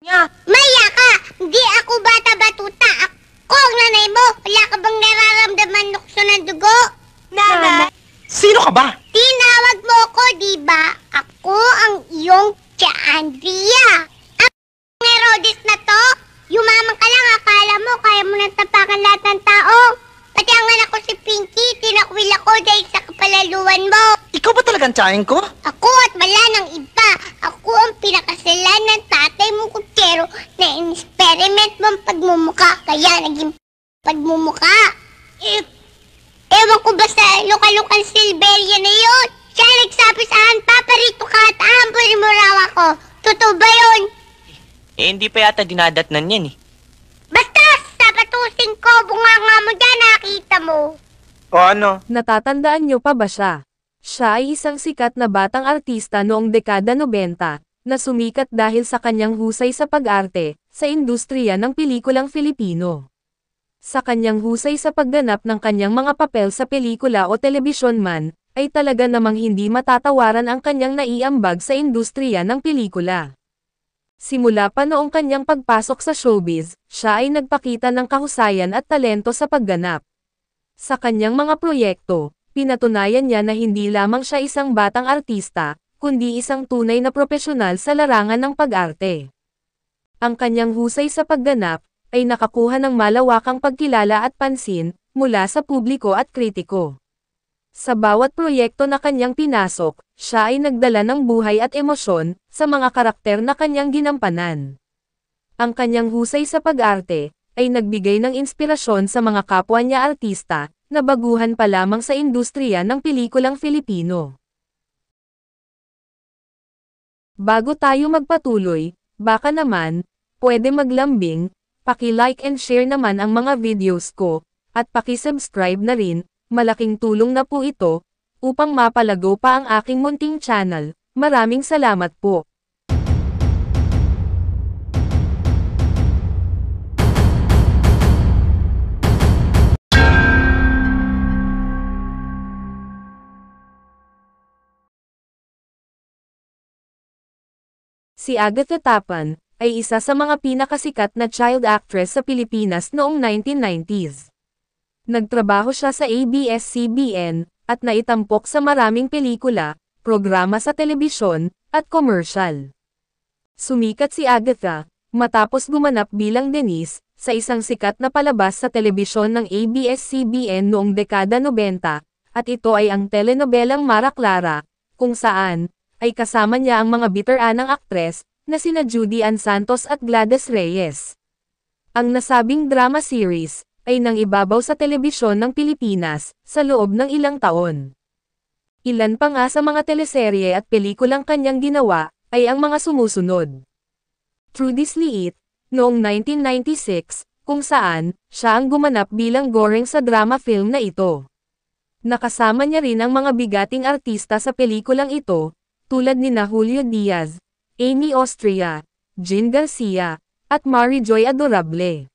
niya. Maya ka! Hindi ako bata-batuta. Ako ang nanay mo. Wala ka bang nararamdaman nukso ng dugo? Nanay? Sino ka ba? Tinawag mo ko, di ba? Ako ang iyong Tia Andrea. Ang Herodes na to, yumaman ka lang, akala mo, kaya mo nang tapakan lahat ng tao. Pati ang anak ko si Pinky, tinakwil ako dahil sa kapalaluan mo. Ikaw ba talagang tiyahin ko? Ako at wala ng iba. Ako ang pinakasalan ng tatay mong kutsero na in-experiment mong pagmumuka. Kaya naging pagmumuka. Ewan ko ba sa lokal-lokal Silveria na yun? Siya nagsabi saan, paparito ka at ahampunin mo raw ako. Totoo ba yun? Hindi pa yata dinadatnan yan eh. Basta, sapatusin ko, bunganga mo dyan, nakita mo. O ano? Natatandaan niyo pa ba siya? Siya ay isang sikat na batang artista noong dekada 90, na sumikat dahil sa kanyang husay sa pag-arte, sa industriya ng pelikulang Filipino. Sa kanyang husay sa pagganap ng kanyang mga papel sa pelikula o telebisyon man, ay talaga namang hindi matatawaran ang kanyang naiambag sa industriya ng pelikula. Simula pa noong kanyang pagpasok sa showbiz, siya ay nagpakita ng kahusayan at talento sa pagganap. Sa kanyang mga proyekto, pinatunayan niya na hindi lamang siya isang batang artista, kundi isang tunay na propesyonal sa larangan ng pag-arte. Ang kanyang husay sa pagganap, ay nakakuha ng malawakang pagkilala at pansin, mula sa publiko at kritiko. Sa bawat proyekto na kanyang pinasok, siya ay nagdala ng buhay at emosyon, sa mga karakter na kanyang ginampanan. Ang kanyang husay sa pag-arte, ay nagbigay ng inspirasyon sa mga kapwa niya artista, na baguhan pa lamang sa industriya ng pelikulang Filipino. Bago tayo magpatuloy, baka naman, pwede maglambing, paki-like and share naman ang mga videos ko, at paki-subscribe na rin, malaking tulong na po ito, upang mapalago pa ang aking munting channel. Maraming salamat po. Si Agatha Tapan, ay isa sa mga pinakasikat na child actress sa Pilipinas noong 1990s. Nagtrabaho siya sa ABS-CBN, at naitampok sa maraming pelikula, programa sa telebisyon, at komersyal. Sumikat si Agatha, matapos gumanap bilang Denise, sa isang sikat na palabas sa telebisyon ng ABS-CBN noong dekada 90, at ito ay ang telenobelang Mara Clara, kung saan, ay kasama niya ang mga biteranang aktres, na sina Judy Ann Santos at Gladys Reyes. Ang nasabing drama series, ay nang ibabaw sa telebisyon ng Pilipinas, sa loob ng ilang taon. Ilan pa nga sa mga teleserye at pelikulang kanyang ginawa, ay ang mga sumusunod. True This Liit, noong 1996, kung saan, siya ang gumanap bilang Goreng sa drama film na ito. Nakasama niya rin ang mga bigating artista sa pelikulang ito, tulad ni Julio Diaz, Amy Austria, Jean Garcia, at Mary Joy Adorable.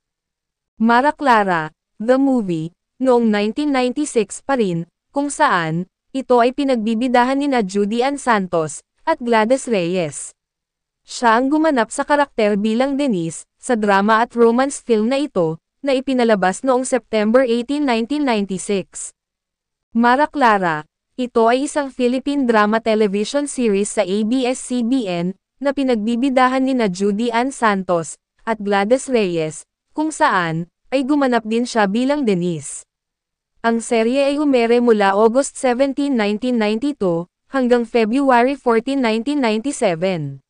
Mara Clara, the movie, noong 1996 pa rin, kung saan, ito ay pinagbibidahan nina Judy Ann Santos, at Gladys Reyes. Siya ang gumanap sa karakter bilang Denise, sa drama at romance film na ito, na ipinalabas noong September 18, 1996. Mara Clara, ito ay isang Philippine drama television series sa ABS-CBN, na pinagbibidahan nina Judy Ann Santos, at Gladys Reyes, kung saan, ay gumanap din siya bilang Denise. Ang serye ay umere mula August 17, 1992, hanggang February 14, 1997.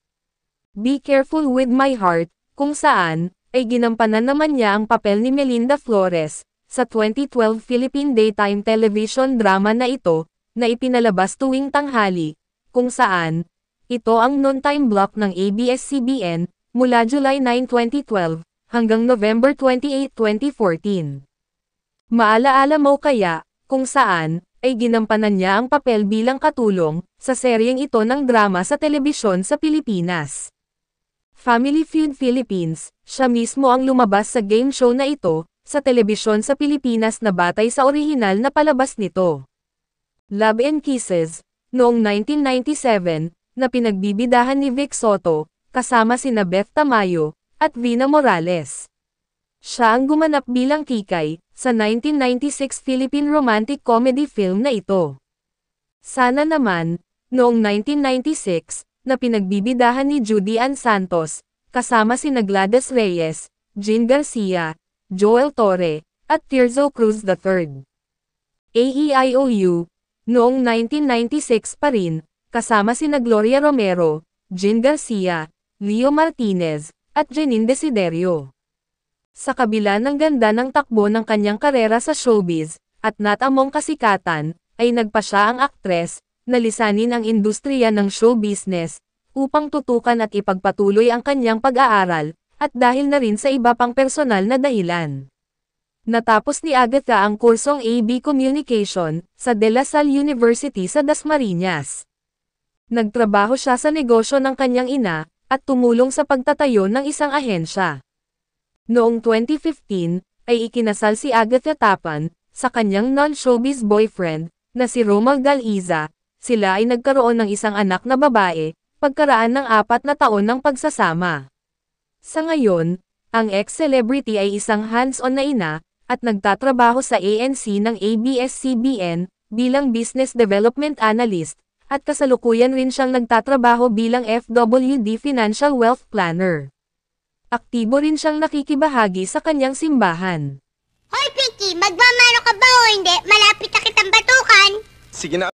Be Careful with My Heart, kung saan, ay ginampanan naman niya ang papel ni Melinda Flores, sa 2012 Philippine daytime television drama na ito, na ipinalabas tuwing tanghali, kung saan, ito ang noon-time block ng ABS-CBN, mula July 9, 2012, hanggang November 28, 2014. Maalaala mo kaya, kung saan, ay ginampanan niya ang papel bilang katulong, sa seryeng ito ng drama sa telebisyon sa Pilipinas. Family Feud Philippines, siya mismo ang lumabas sa game show na ito, sa telebisyon sa Pilipinas na batay sa orihinal na palabas nito. Love and Kisses, noong 1997, na pinagbibidahan ni Vic Soto, kasama sina Beth Tamayo at Vina Morales. Siya ang gumanap bilang Kikay sa 1996 Philippine romantic comedy film na ito. Sana Naman, noong 1996, na pinagbibidahan ni Judy Ann Santos, kasama sina Gladys Reyes, Jean Garcia, Joel Torre, at Tirso Cruz III. AEIOU, noong 1996 pa rin, kasama sina Gloria Romero, Jean Garcia, Leo Martinez, at Janine Desiderio. Sa kabila ng ganda ng takbo ng kanyang karera sa showbiz, at natamong kasikatan, ay nagpa siya ang aktres, na lisanin ang industriya ng show business, upang tutukan at ipagpatuloy ang kanyang pag-aaral, at dahil na rin sa iba pang personal na dahilan. Natapos ni Agatha ang kursong AB Communication, sa De La Salle University sa Dasmariñas. Nagtrabaho siya sa negosyo ng kanyang ina, at tumulong sa pagtatayo ng isang ahensya. Noong 2015, ay ikinasal si Agatha Tapan, sa kanyang non-showbiz boyfriend, na si Romal Galiza. Sila ay nagkaroon ng isang anak na babae, pagkaraan ng 4 na taon ng pagsasama. Sa ngayon, ang ex-celebrity ay isang hands-on na ina, at nagtatrabaho sa ANC ng ABS-CBN, bilang Business Development Analyst, at kasalukuyan rin siyang nagtatrabaho bilang FWD Financial Wealth Planner. Aktibo rin siyang nakikibahagi sa kanyang simbahan. Hoy, Pinky! Magmamano ka ba o hindi? Malapit na kitang batukan! Sige na.